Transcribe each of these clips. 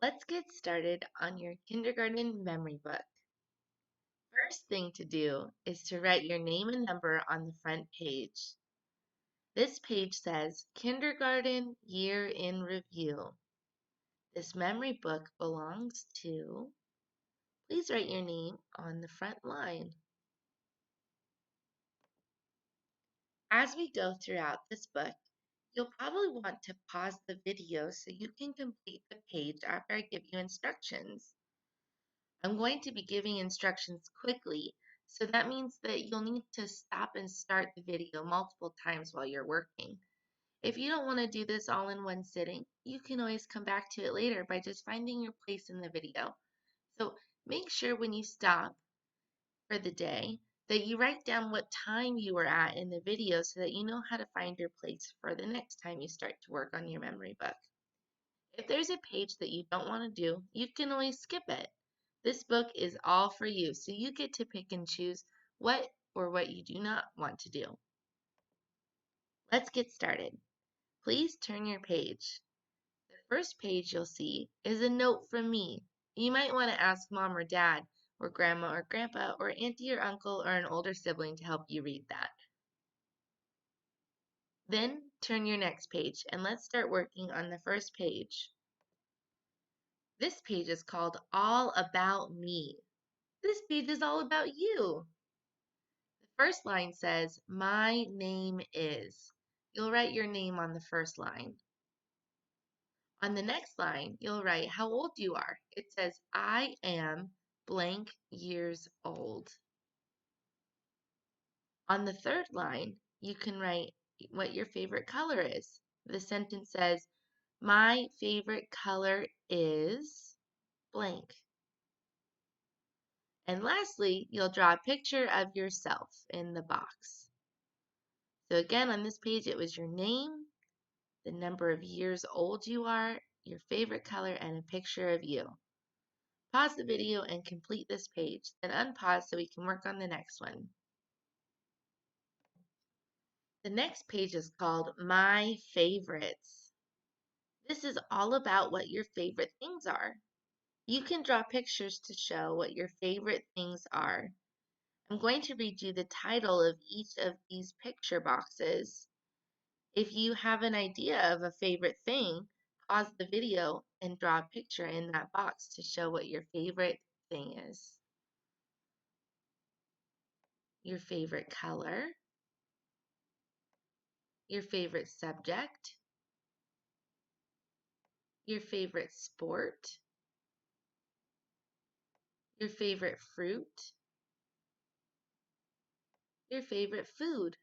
Let's get started on your kindergarten memory book. First thing to do is to write your name and number on the front page. This page says Kindergarten Year in Review. This memory book belongs to, please write your name on the front line. As we go throughout this book, you'll probably want to pause the video so you can complete the page after I give you instructions. I'm going to be giving instructions quickly, so that means that you'll need to stop and start the video multiple times while you're working. If you don't want to do this all in one sitting, you can always come back to it later by just finding your place in the video. So make sure when you stop for the day that you write down what time you were at in the video so that you know how to find your place for the next time you start to work on your memory book. If there's a page that you don't want to do, you can always skip it. This book is all for you, so you get to pick and choose what you do not want to do. Let's get started. Please turn your page. The first page you'll see is a note from me. You might want to ask mom or dad, or grandma or grandpa, or auntie or uncle, or an older sibling to help you read that. Then turn your next page, and let's start working on the first page. This page is called All About Me. This page is all about you. The first line says, My name is. You'll write your name on the first line. On the next line, you'll write how old you are. It says, I am blank years old. On the third line, you can write what your favorite color is. The sentence says, My favorite color is blank. And lastly, you'll draw a picture of yourself in the box. So again, on this page, it was your name, the number of years old you are, your favorite color, and a picture of you. Pause the video and complete this page, then unpause so we can work on the next one. The next page is called My Favorites. This is all about what your favorite things are. You can draw pictures to show what your favorite things are. I'm going to read you the title of each of these picture boxes. If you have an idea of a favorite thing, pause the video and draw a picture in that box to show what your favorite thing is. Your favorite color, your favorite subject, your favorite sport, your favorite fruit, your favorite food,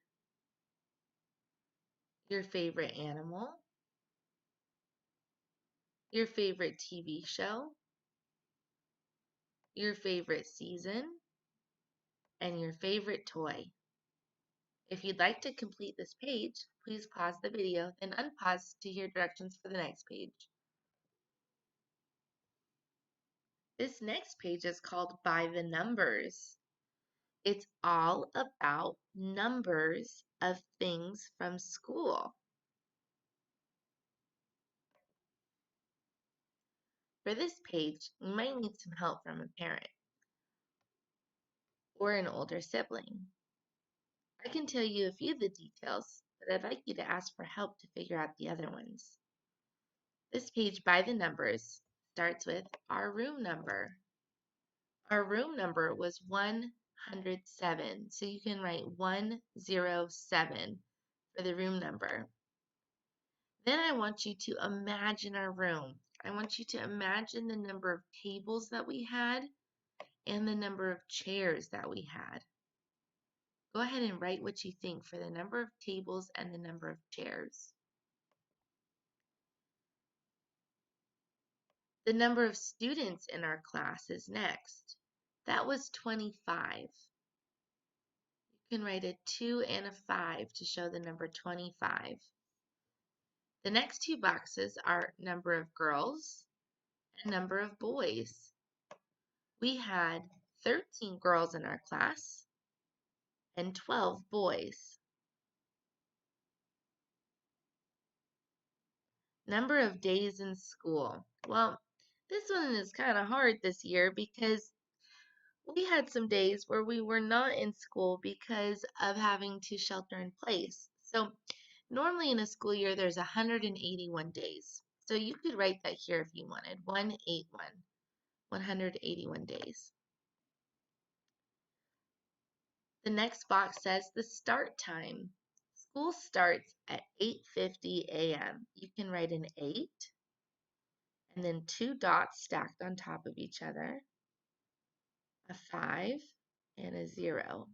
your favorite animal, your favorite TV show, your favorite season, and your favorite toy. If you'd like to complete this page, please pause the video, then unpause to hear directions for the next page. This next page is called By the Numbers. It's all about numbers of things from school. For this page, you might need some help from a parent or an older sibling. I can tell you a few of the details, but I'd like you to ask for help to figure out the other ones. This page by the numbers starts with our room number. Our room number was 107, so you can write 107 for the room number. Then I want you to imagine our room. I want you to imagine the number of tables that we had and the number of chairs that we had. Go ahead and write what you think for the number of tables and the number of chairs. The number of students in our class is next. That was 25. You can write a 2 and a 5 to show the number 25. The next two boxes are number of girls and number of boys. We had 13 girls in our class and 12 boys. Number of days in school. Well, This one is kind of hard this year because we had some days where we were not in school because of having to shelter in place. So normally in a school year, there's 181 days. So you could write that here if you wanted, 181, 181 days. The next box says the start time. School starts at 8:50 a.m. You can write an 8 and then two dots stacked on top of each other, a 5 and a 0.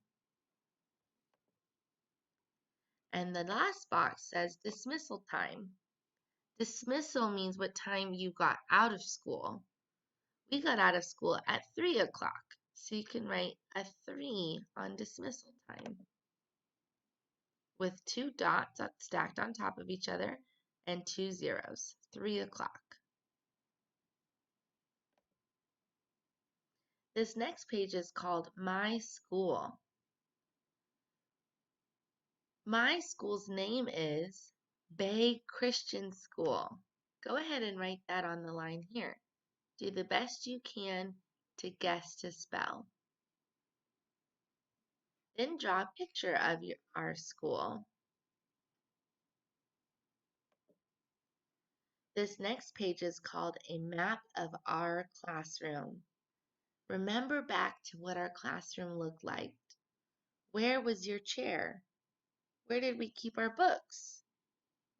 And the last box says dismissal time. Dismissal means what time you got out of school. We got out of school at 3 o'clock, so you can write a 3 on dismissal time with two dots stacked on top of each other and two zeros, 3 o'clock. This next page is called My School. My school's name is Bay Christian School. Go ahead and write that on the line here. Do the best you can to guess to spell. Then draw a picture of our school. This next page is called a map of our classroom. Remember back to what our classroom looked like. Where was your chair? Where did we keep our books?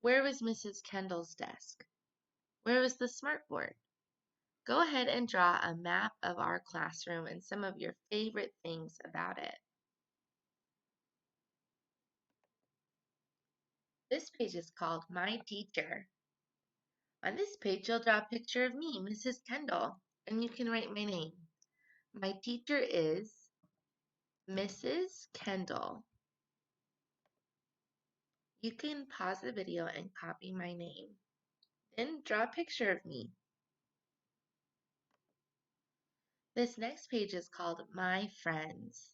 Where was Mrs. Kendall's desk? Where was the smartboard? Go ahead and draw a map of our classroom and some of your favorite things about it. This page is called My Teacher. On this page, you'll draw a picture of me, Mrs. Kendall, and you can write my name. My teacher is Mrs. Kendall. You can pause the video and copy my name. Then draw a picture of me. This next page is called My Friends.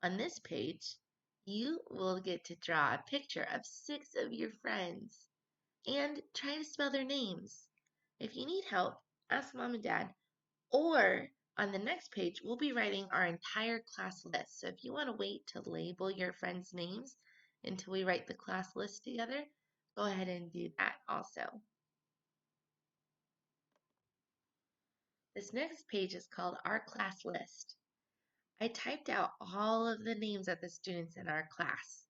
On this page, you will get to draw a picture of 6 of your friends and try to spell their names. If you need help, ask Mom and Dad. Or on the next page, we'll be writing our entire class list. So if you want to wait to label your friends' names until we write the class list together, go ahead and do that also. This next page is called Our Class List. I typed out all of the names of the students in our class.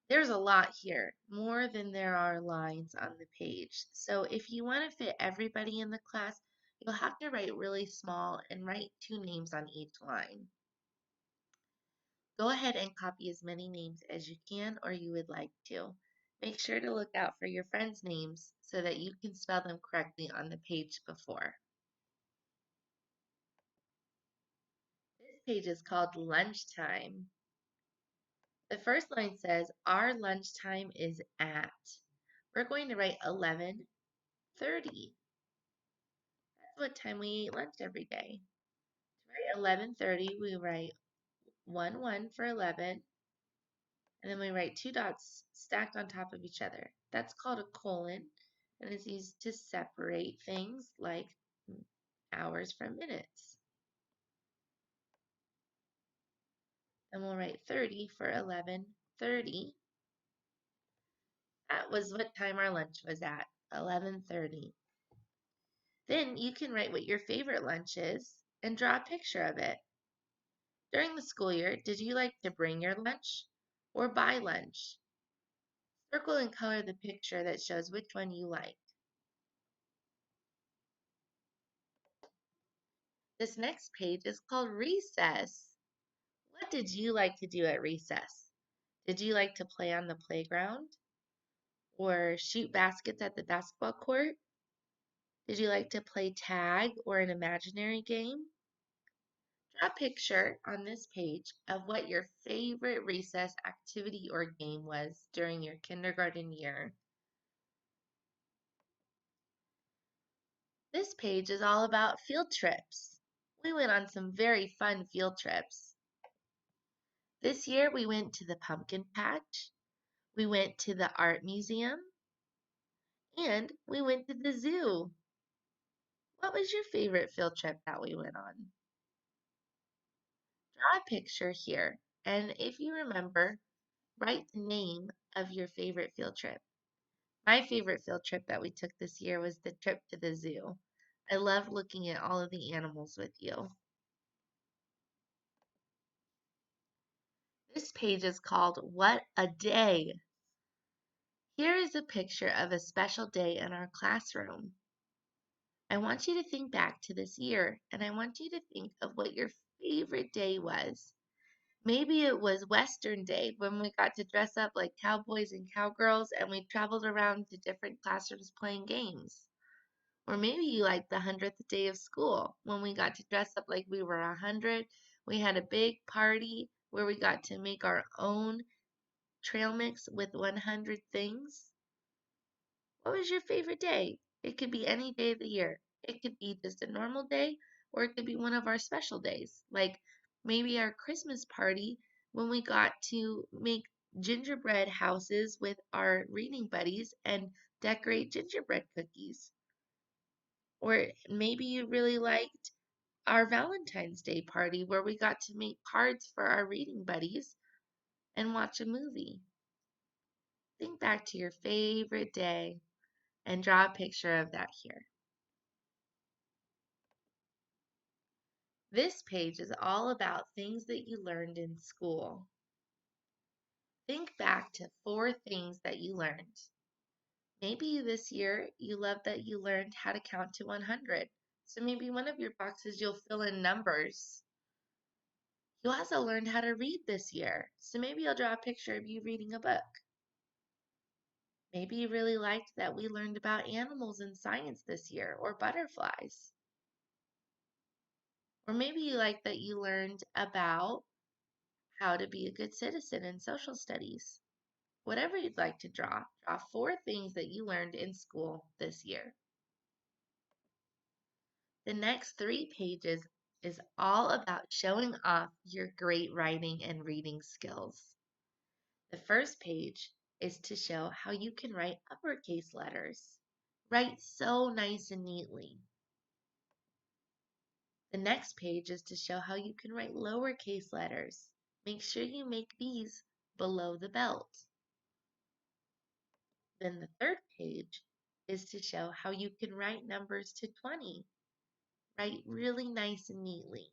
There's a lot here, more than there are lines on the page. So if you want to fit everybody in the class, you'll have to write really small and write 2 names on each line. Go ahead and copy as many names as you can or you would like to. Make sure to look out for your friends' names so that you can spell them correctly on the page before. This page is called Lunchtime. The first line says, our lunchtime is at. We're going to write 11:30. That's what time we eat lunch every day. To write 11:30, we write 1 for 11, and then we write 2 dots stacked on top of each other. That's called a colon, and is used to separate things like hours from minutes. And we'll write 30 for 11:30. That was what time our lunch was at, 11:30. Then you can write what your favorite lunch is and draw a picture of it. During the school year, did you like to bring your lunch or buy lunch? Circle and color the picture that shows which one you like. This next page is called Recess. What did you like to do at recess? Did you like to play on the playground or shoot baskets at the basketball court? Did you like to play tag or an imaginary game? Draw a picture on this page of what your favorite recess activity or game was during your kindergarten year. This page is all about field trips. We went on some very fun field trips. This year we went to the pumpkin patch, we went to the art museum, and we went to the zoo. What was your favorite field trip that we went on? Draw a picture here, and if you remember, write the name of your favorite field trip. My favorite field trip that we took this year was the trip to the zoo. I loved looking at all of the animals with you. This page is called What a Day. Here is a picture of a special day in our classroom. I want you to think back to this year, and I want you to think of what your favorite day was. Maybe it was Western Day when we got to dress up like cowboys and cowgirls and we traveled around to different classrooms playing games. Or maybe you liked the 100th day of school when we got to dress up like we were 100. We had a big party where we got to make our own trail mix with 100 things. What was your favorite day? It could be any day of the year. It could be just a normal day, or it could be one of our special days, like maybe our Christmas party when we got to make gingerbread houses with our reading buddies and decorate gingerbread cookies. Or maybe you really liked our Valentine's Day party where we got to make cards for our reading buddies and watch a movie. Think back to your favorite day and draw a picture of that here. This page is all about things that you learned in school. Think back to 4 things that you learned. Maybe this year you love that you learned how to count to 100. So maybe one of your boxes you'll fill in numbers. You also learned how to read this year. So maybe you'll draw a picture of you reading a book. Maybe you really liked that we learned about animals in science this year or butterflies. Or maybe you like that you learned about how to be a good citizen in social studies. Whatever you'd like to draw 4 things that you learned in school this year. The next 3 pages is all about showing off your great writing and reading skills. The first page is to show how you can write uppercase letters. Write so nice and neatly. The next page is to show how you can write lowercase letters. Make sure you make these below the belt. Then the third page is to show how you can write numbers to 20. Write really nice and neatly.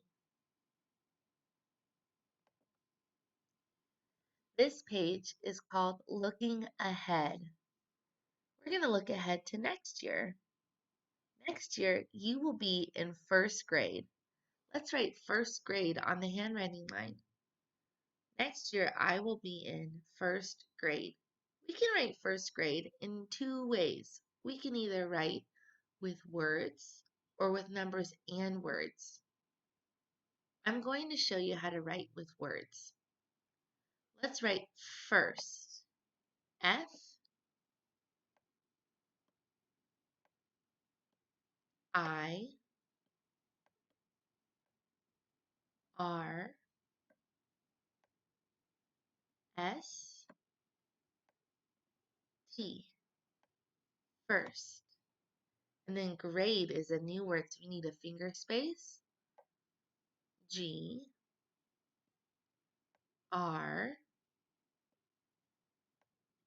This page is called Looking Ahead. We're going to look ahead to next year. Next year, you will be in first grade. Let's write first grade on the handwriting line. Next year, I will be in first grade. We can write first grade in 2 ways. We can either write with words or with numbers and words. I'm going to show you how to write with words. Let's write first. F I R S T. First. And then grade is a new word, so we need a finger space. G R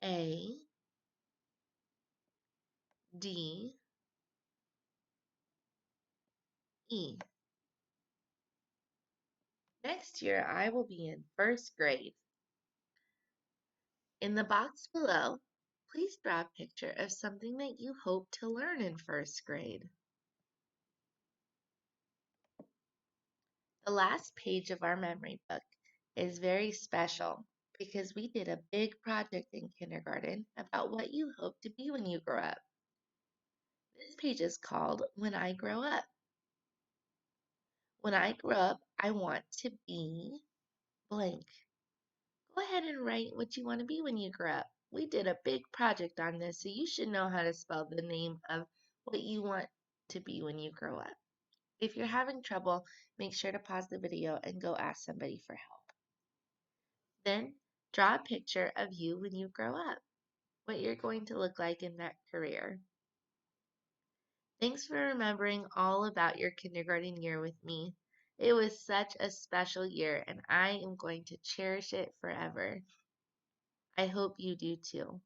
A D E. Next year, I will be in first grade. In the box below, please draw a picture of something that you hope to learn in first grade. The last page of our memory book is very special because we did a big project in kindergarten about what you hope to be when you grow up. This page is called When I Grow Up. When I grow up, I want to be blank. Go ahead and write what you want to be when you grow up. We did a big project on this, so you should know how to spell the name of what you want to be when you grow up. If you're having trouble, make sure to pause the video and go ask somebody for help. Then, draw a picture of you when you grow up, what you're going to look like in that career. Thanks for remembering all about your kindergarten year with me. It was such a special year, and I am going to cherish it forever. I hope you do too.